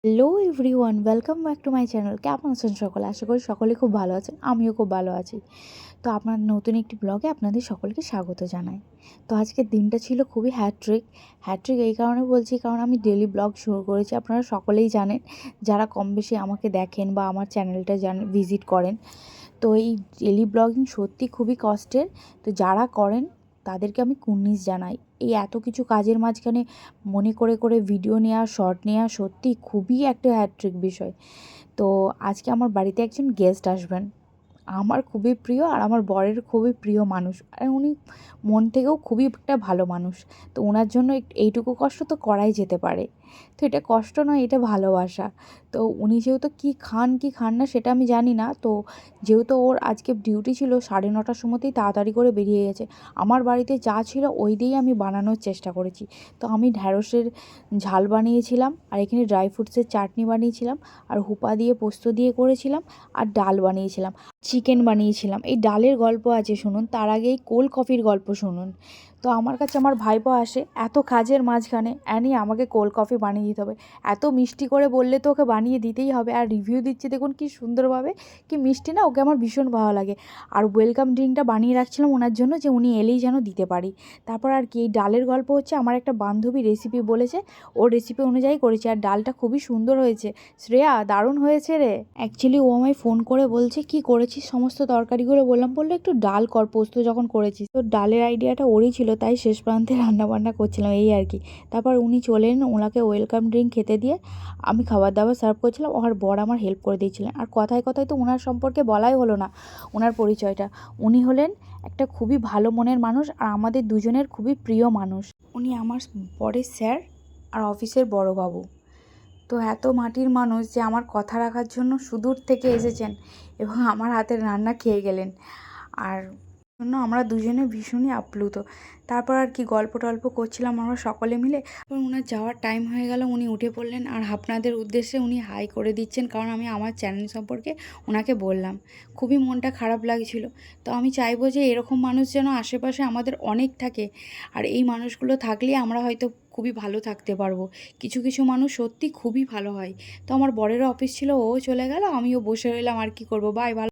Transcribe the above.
Hello everyone, welcome back to my channel. কেমন আছেন সকলে? আশা করি সকলে খুব ভালো আছেন। আমিও খুব ভালো আছি। তো আপনার নতুন একটি ব্লগে আপনাদের সকলকে স্বাগত জানাই। তো আজকের দিনটা ছিল খুবই হ্যাট্রিক। হ্যাট্রিক এই কারণে বলছি, কারণ আমি ডেলি ব্লগ শুরু করেছি। আপনারা সকলেই জানেন, যারা কম বেশি আমাকে দেখেন বা আমার চ্যানেলটা ভিজিট করেন। তো এই ডেলি ব্লগিং সত্যি খুবই কষ্টের। তো যারা করেন তাদেরকে আমি কুর্নিশ জানাই। এই এত কিছু কাজের মাঝখানে মনে করে করে ভিডিও নেওয়া, শর্ট নেওয়া সত্যি খুবই একটা হ্যাট্রিক বিষয়। তো আজকে আমার বাড়িতে একজন গেস্ট আসবেন, আমার খুবই প্রিয় আর আমার বরের খুবই প্রিয় মানুষ, আর উনি মন থেকেও খুবই একটা ভালো মানুষ। তো ওনার জন্য এইটুকু কষ্ট তো করাই যেতে পারে। তো এটা কষ্ট নয়, এটা ভালোবাসা। তো উনি যেহেতু কী খান কি খান না সেটা আমি জানি না। তো যেহেতু ওর আজকে ডিউটি ছিল, 9:30টার সময়তেই তাড়াতাড়ি করে বেরিয়ে গেছে। আমার বাড়িতে যা ছিল ওই দিয়েই আমি বানানোর চেষ্টা করেছি। তো আমি ঢ্যাঁড়সের ঝাল বানিয়েছিলাম, আর এখানে ড্রাই ফ্রুটসের চাটনি বানিয়েছিলাম, আর হুপা দিয়ে পোস্ত দিয়ে করেছিলাম, আর ডাল বানিয়েছিলাম, চিকেন বানিয়েছিলাম। এই ডালের গল্প আছে শুনুন, তার আগে এই কোল্ড কফির গল্প শুনুন। তো আমার কাছে আমার ভাইপো আসে, এত কাজের মাঝখানে অ্যানি আমাকে কোল্ড কফি বানিয়ে দিতে হবে। এত মিষ্টি করে বললে তো ওকে বানিয়ে দিতেই হবে। আর রিভিউ দিচ্ছে দেখুন কি সুন্দরভাবে, কি মিষ্টি না, ওকে আমার ভীষণ ভালো লাগে। আর ওয়েলকাম ড্রিঙ্কটা বানিয়ে রাখছিলাম ওনার জন্য, যে উনি এলেই যেন দিতে পারি। তারপর আর কি, এই ডালের গল্প হচ্ছে, আমার একটা বান্ধবী রেসিপি বলেছে, ওর রেসিপি অনুযায়ী করেছি, আর ডালটা খুবই সুন্দর হয়েছে। শ্রেয়া, দারুণ হয়েছে রে। অ্যাকচুয়ালি ও আমায় ফোন করে বলছে কি করেছিস সমস্ত তরকারিগুলো, বললো একটু ডাল কর, পোস্ত যখন করেছিস। তো ডালের আইডিয়াটা ওরই ছিল, তাই শেষ প্রান্তে রান্নাবান্না করছিলাম, এই আর কি। তারপর উনি চলেন, ওনাকে ওয়েলকাম ড্রিঙ্ক খেতে দিয়ে আমি খাবার দাবার সার্ভ করছিলাম, আর বর আমার হেল্প করে দিয়েছিলেন। আর কথায় কথায় তো ওনার সম্পর্কে বলাই হলো না, ওনার পরিচয়টা। উনি হলেন একটা খুবই ভালো মনের মানুষ, আর আমাদের দুজনের খুবই প্রিয় মানুষ। উনি আমার বরের স্যার, আর অফিসের বড় বাবু। তো এত মাটির মানুষ যে আমার কথা রাখার জন্য সুদূর থেকে এসেছেন এবং আমার হাতের রান্না খেয়ে গেলেন। আর জন্য আমরা দুজনে ভীষণই আপ্লুত। তারপর আর কি গল্প টল্প করছিলাম আমরা সকলে মিলে। ওনার যাওয়ার টাইম হয়ে গেল, উনি উঠে পড়লেন, আর আপনাদের উদ্দেশ্যে উনি হাই করে দিচ্ছেন, কারণ আমি আমার চ্যানেল সম্পর্কে ওনাকে বললাম। খুবই মনটা খারাপ লাগছিল। তো আমি চাইবো যে এরকম মানুষ যেন আশেপাশে আমাদের অনেক থাকে, আর এই মানুষগুলো থাকলে আমরা হয়তো খুবই ভালো থাকতে পারবো। কিছু কিছু মানুষ সত্যি খুবই ভালো হয়। তো আমার বরেরও অফিস ছিল, ও চলে গেল, আমিও বসে রইলাম, আর কি করব। বাই, ভালো।